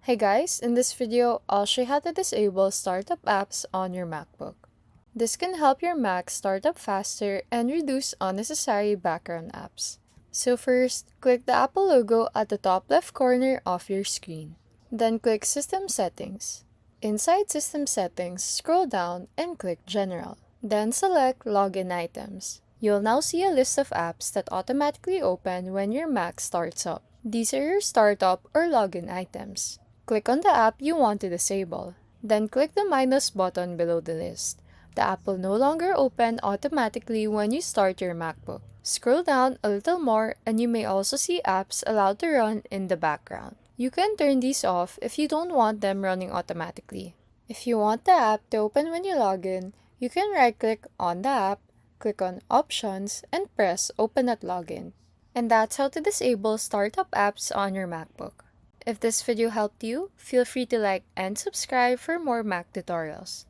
Hey guys, in this video, I'll show you how to disable startup apps on your MacBook. This can help your Mac start up faster and reduce unnecessary background apps. So first, click the Apple logo at the top left corner of your screen. Then click System Settings. Inside System Settings, scroll down and click General. Then select Login Items. You'll now see a list of apps that automatically open when your Mac starts up. These are your startup or login items. Click on the app you want to disable. Then click the minus button below the list. The app will no longer open automatically when you start your MacBook. Scroll down a little more and you may also see apps allowed to run in the background. You can turn these off if you don't want them running automatically. If you want the app to open when you log in, you can right-click on the app, click on Options, and press Open at Login. And that's how to disable startup apps on your MacBook. If this video helped you, feel free to like and subscribe for more Mac tutorials.